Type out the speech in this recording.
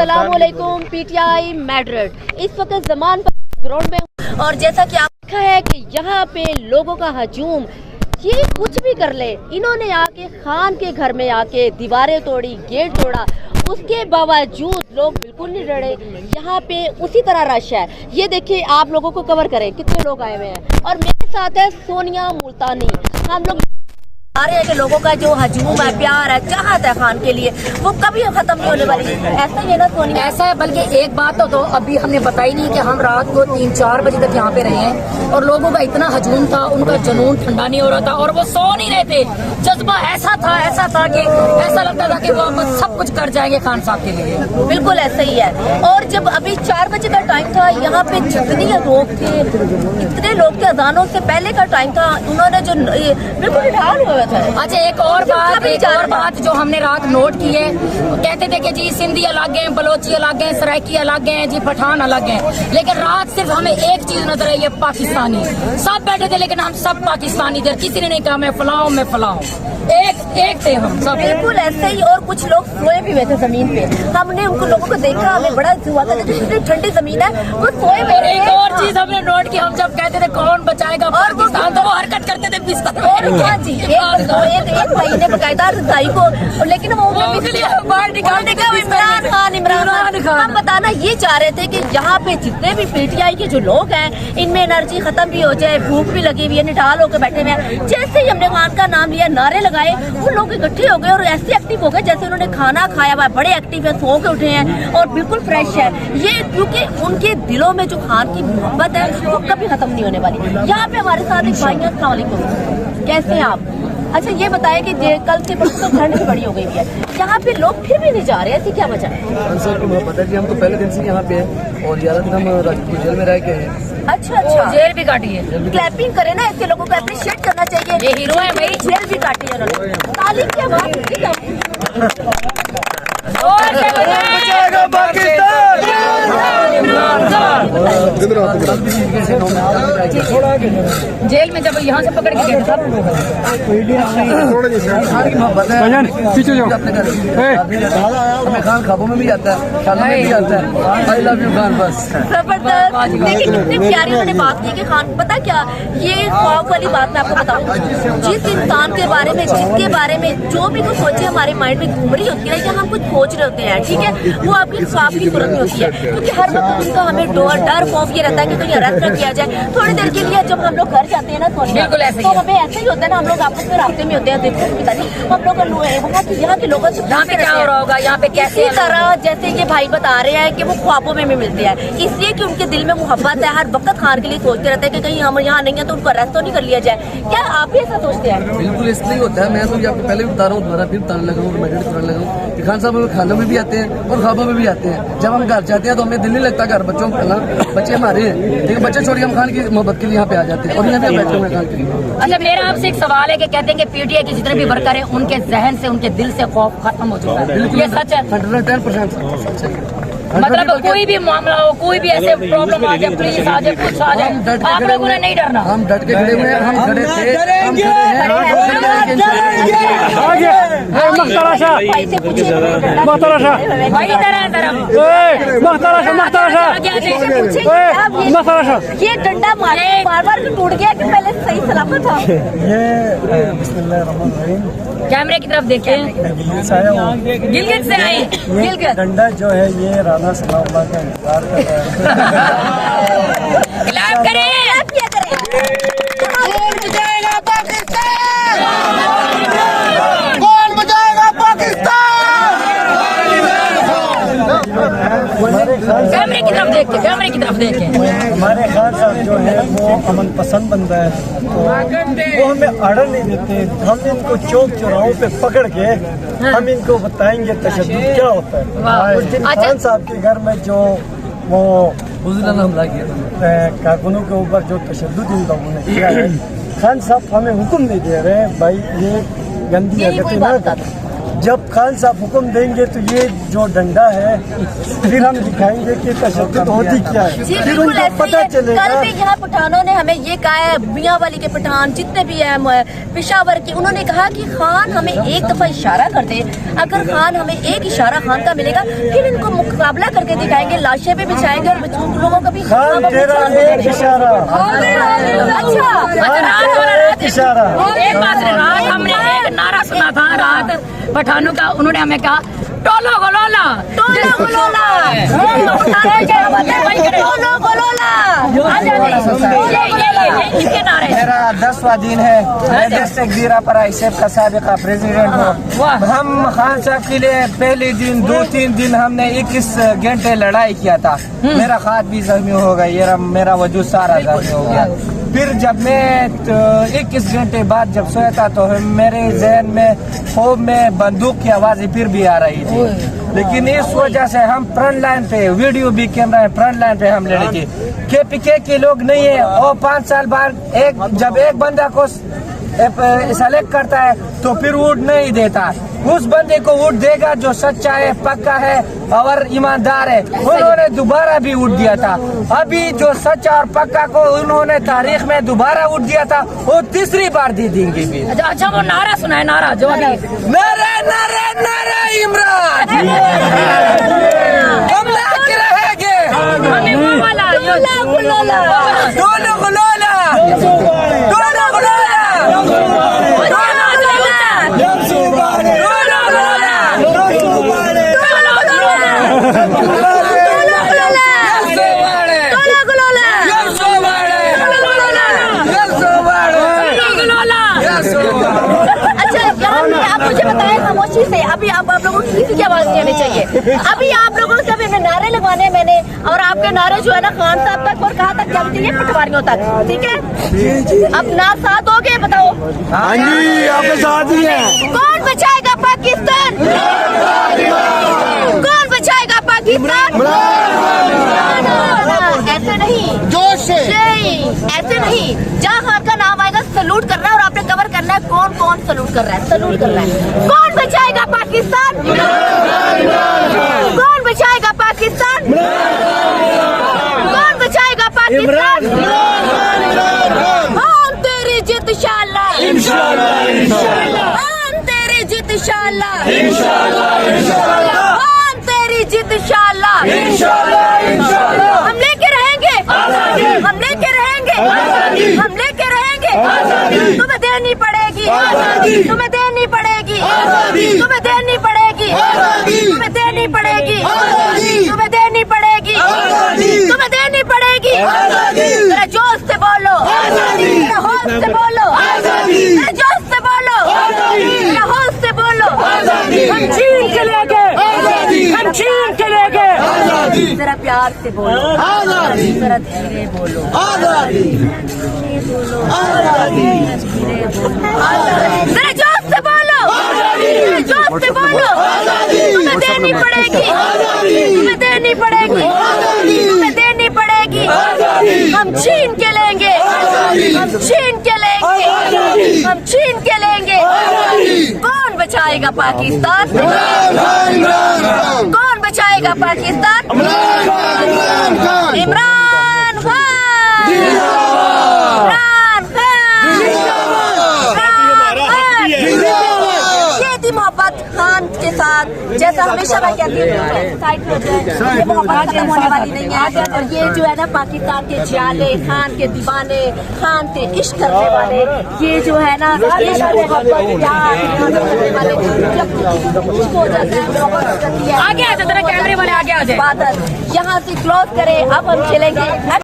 अस्सलामुअलैकुम। PTI Madrid इस वक्त ज़मान पर ग्राउंड में हूं और जैसा कि आप देखा है कि यहाँ पे लोगों का हजूम, ये कुछ भी कर ले, इन्होंने आके खान के घर में आके दीवारें तोड़ी, गेट तोड़ा, उसके बावजूद लोग बिल्कुल नहीं डरे। यहाँ पे उसी तरह रश है। ये देखिए, आप लोगों को कवर करें कितने लोग आए हुए हैं। और मेरे साथ है सोनिया मुल्तानी। हम लोग आ रहे हैं कि लोगों का जो हजूम है, प्यार है, चाहत है खान के लिए, वो कभी खत्म नहीं होने वाली। ऐसा ही है ना सोनिया? ऐसा है, बल्कि एक बात तो अभी हमने बताई नहीं कि हम रात को 3-4 बजे तक यहाँ पे रहे हैं और लोगों का इतना हजूम था, उनका जुनून ठंडा नहीं हो रहा था और वो सो नहीं रहे थे। जज्बा ऐसा था कि ऐसा लगता था कि वो बस सब कुछ कर जाएंगे खान साहब के लिए। बिल्कुल ऐसा ही है। और जब अभी 4 बजे का टाइम था, यहाँ पे जितने लोग थे, इतने लोग थे, अजानों से पहले का टाइम था, उन्होंने जो बिल्कुल निहाल हुआ था। अच्छा, एक और बात जो हमने रात नोट की है, कहते थे कि जी सिंधी अलग हैं, बलोची अलग हैं, सराइकी अलग हैं, जी पठान अलग हैं, लेकिन रात सिर्फ हमें एक चीज नजर आई है, पाकिस्तानी। सब बैठे थे लेकिन हम सब पाकिस्तानी थे, किसी ने नहीं कहा मैं फलां हूं, मैं फलां हूं। एक थे हम सब। बिल्कुल ऐसे ही। और कुछ लोग सोए भी हुए थे जमीन पे। हमने उनको लोगों को देखा, हमें बड़ा हुआ था कि इतनी ठंडी जमीन है, वो सोए हुए थे। एक और चीज हमने नोट की, हम जब कहते थे कौन बचाएगा पाकिस्तान, तो वो हरकत करते थे बिस्तर में। हाँ जी, एक भाई ने बकायदा रजाई को, लेकिन वो बाहर निकालने का इमरान खान। हम बताना ये चाह रहे थे कि यहाँ पे जितने भी पीटीआई के जो लोग हैं, इनमें एनर्जी खत्म भी हो जाए, भूख भी लगी हुई है, निठाल होकर बैठे हुए हैं। जैसे ही हमने खान का नाम लिया, नारे लगाए, वो लोग इकट्ठे हो गए और ऐसे एक्टिव हो गए जैसे उन्होंने खाना खाया हुआ। बड़े एक्टिव है, सो के उठे हैं और बिल्कुल फ्रेश है ये, क्योंकि उनके दिलों में जो खान की मोहब्बत है वो कभी खत्म नहीं होने वाली। यहाँ पे हमारे साथ एक भाई है। अस्सलाम वालेकुम, कैसे हैं आप? अच्छा, ये बताएं कि कल से परसों ठंड भी बड़ी हो गई है, यहाँ पे लोग फिर भी नहीं जा रहे, ऐसी क्या वजह है? सर को मुझे पता है कि हम तो पहले दिन से यहाँ पे हैं और 11 दिन हम राजपूत जेल में रह के हैं। अच्छा, जेल भी काटी है। क्लैपिंग करें ना, ऐसे लोगों को अप्रिशिएट करना चाहिए। ये हीरो है भाई। जेल भी काटी है उन्होंने। तालीम की आवाज उठी था। जेल में जब यहाँ से पकड़ के गए थे हमें खान ख्वाबों में भी आता है, ख्यालों में भी आता है। I love you Khan. बस जबरदस्त। लेकिन कितनी प्यारी उन्होंने बात की कि खान, पता क्या, ये ख्वाब वाली बात मैं आपको बताऊं, जिस इंसान के बारे में, जिसके बारे में जो भी कुछ सोचे हमारे माइंड में घूम रही होती है या हम कुछ सोच रहे होते हैं, ठीक है, वो आपकी ख्वाब की सूरत में होती है। क्योंकि हर वक्त उनका हमें डर खौफ ये रहता है कि कहीं अरेस्ट न किया जाए। थोड़ी देर के लिए जब हम लोग घर जाते हैं ना सोनिया, तो हमें ऐसा ही होता है ना, हम लोग आपस में रास्ते में होते हैं, देखो पिता जी, हम लोग यहाँ के लोगों से यहाँ पे क्या हो रहा होगा, यहाँ पे कैसे इसी तरह जैसे ये भाई बता रहे हैं कि वो ख्वाबों में भी मिलते हैं, इसलिए कि उनके दिल में मोहब्बत है, हर वक्त खान के लिए सोचते रहते हैं कि कहीं हम यहाँ नहीं है तो उनको अरेस्ट तो नहीं कर लिया जाए। क्या आप भी ऐसा सोचते हैं? बिल्कुल इसलिए होता है। मैं तो आपको पहले भी बता रहा हूँ, दोबारा फिर बताने लगा हूँ, मैं बताने लगा हूँ कि खान साहब खानों में भी आते हैं और ख्वाबों में भी आते हैं। जब हम घर जाते हैं तो हमें दिल नहीं लगता, घर बच्चों को बच्चे हमारे हैं, लेकिन बच्चे छोड़ के हम खान की मोहब्बत के लिए यहाँ पे आ जाते हैं और यहाँ पे बैठे हुए हैं खान के लिए। अच्छा, मेरा आपसे एक सवाल है कि कहते हैं कि पीटीआई के जितने भी वर्कर हैं उनके जहन से, उनके दिल से खौफ खत्म हो चुका है, ये सच है? 110% सच है। मतलब कोई भी मामला हो, कोई भी ऐसे प्रॉब्लम आ जाए, पुलिस आ जाए, कुछ आ जाए, आप लोगों ने नहीं डरना? हम डट के खड़े हुए हैं, हम खड़े थे, हम खड़े ये डंडा बार बार टूट गया कि पहले सही सलामत था? कैमरे की तरफ देखें। गिलगित से आए। गिलगित डंडा जो है ये राणा सनाउल्लाह का इंतजार कर रहा है। क्लैप करें। कौन बचाएगा पाकिस्तान? कौन बचाएगा पाकिस्तान? कैमरे की तरफ देखे, कैमरे की तरफ देखे। हमारे खान साहब जो है वो अमन पसंद बंदा है, तो वो हमें आर्डर नहीं देते। हम इनको चौक चौराहों पे पकड़ के हम इनको बताएंगे तशद्दुद क्या होता है। उस दिन खान साहब के घर में जो वो हमला किया, कारकुनों के ऊपर जो तशद्दुद इन लोगों ने किया है, खान साहब हमें हुक्म नहीं दे रहे हैं भाई ये गंदी हरकतें ना करें। जब खान साहब हुक्म देंगे तो ये जो डंडा है फिर हम दिखाएंगे कि तशद्दुद होती क्या है, जी फिर बिल्कुल उनको ऐसे पता ही है। चलेगा। कल भी यहाँ पठानों ने हमें ये कहा है, मियाँ वाली के पठान जितने भी हैं पेशावर के, उन्होंने कहा कि खान हमें एक दफा इशारा कर दे, अगर खान हमें एक इशारा खान का मिलेगा फिर इनको मुकाबला करके दिखाएंगे, लाशें भी बिछाएंगे और लोगों का भी खान तेरा एक इशारा, अच्छा एक इशारा। एक बात है, रात हमने एक नारा सुना था रात पठानों का, उन्होंने हमें कहा टोलो गोलोला, टोलो गोलोला, टोलो गोलोला, ये इनके नारे हैं। मेरा 10वां दिन है, मैं डिस्ट्रिक्ट जीरा पर आईसेफ का साबिका प्रेसिडेंट हूँ। हम खान साहब के लिए पहले दिन 2-3 दिन हमने 21 घंटे लड़ाई किया था। मेरा खाद भी जख्मी हो गया, मेरा वजूद सारा जख्मी हो गया। फिर जब मैं 21 घंटे बाद जब सोया था तो मेरे जहन में खूब में बंदूक की आवाज़ें फिर भी आ रही थी, लेकिन इस वजह से हम फ्रंट लाइन पे वीडियो भी कैमरा फ्रंट लाइन पे हम लड़े थे। KPK के लोग नहीं है, और 5 साल बाद जब एक बंदा को सेलेक्ट करता है तो फिर वोट नहीं देता, उस बंदे को वोट देगा जो सच्चा है, पक्का है और ईमानदार है। उन्होंने दोबारा भी वोट दिया था, अभी जो सच्चा और पक्का को उन्होंने तारीख में दोबारा वोट दिया था वो तीसरी बार दे देंगे भी। अच्छा वो नारा सुना है, नारा जो अभी नारा नारा नारा इमरान हम लाके रहेंगे, हमें वो वाला गुलोला, गुलोला, दोनों गुलोला, दोनों गुलोला, अच्छा यहाँ पे आप मुझे बताएं खामोशी से, अभी आप लोगों की किसी की आवाज नहीं आनी चाहिए। अभी आप लोगों से अभी नारे लगवाने हैं मैंने, और आपके नारे जो है ना खान साहब तक और कहाँ तक चलती है, पटवारियों तक, ठीक है? अपना साथ हो गए, बताओ। हाँ जी, आपके साथ ही है। कौन बचाएगा पाकिस्तान? कौन बचाएगा पाकिस्तान? ऐसे नहीं, जोश से नहीं, ऐसे नहीं। जहाँ खान का नाम आएगा सलूट करना है, और आपने कवर करना है कौन कौन सलूट कर रहा है, सलूट कर रहा है। कौन बचाएगा पाकिस्तान? कौन बचाएगा पाकिस्तान? कौन बचाएगा पाकिस्तान? हम तेरी जित इंशाल्लाह, हम तेरी जित इंशाल्लाह, हम तेरी जित इंशाल्लाह, हम लेके रहेंगे, हम लेके रहेंगे, हम लेके रहेंगे। तुम्हें देनी पड़ेगी, तुम्हें देनी पड़ेगी, तुम्हें देनी पड़ेगी, तुम्हें देनी पड़ेगी, तुम्हें देनी पड़ेगी, तुम्हें देनी पड़ेगी। मेरा जोश से बोलो, मेरा होश से बोलो, मेरा जोश से बोलो, मेरा होश से बोलो। हम छीन के लेंगे, हम छीन के लेंगे। जरा प्यार से बोलो, जरा धीरे बोलो, जरा जोश से बोलो, जरा जोश से बोलो। तुम्हें देनी पड़ेगी, तुम्हें देनी पड़ेगी, तुम्हें देनी पड़ेगी। हम छीन के लेंगे, हम छीन के लेंगे, हम छीन के लेंगे। कौन बचाएगा पाकिस्तान? कौन बचाएगा पाकिस्तान? इमरान खान, इमरान खान, ये थी मोहब्बत खान के साथ। जैसा हमेशा मैं कहती हूँ, साइड पे हो जाए, ये मोहब्बत खत्म होने वाली नहीं है। और ये जो है ना पाकिस्तान के जियाले, खान के दीवाने, खान से इश्क करने वाले, ये जो है ना इश्क मोहब्बत प्यार करने वाले, जब इश्क हो जाता है, मोहब्बत करती है। आगे आ जाए, जरा कैमरे वाले आगे आ जाए। बादल यहाँ से क्लोज करें, अब हम चलेंगे।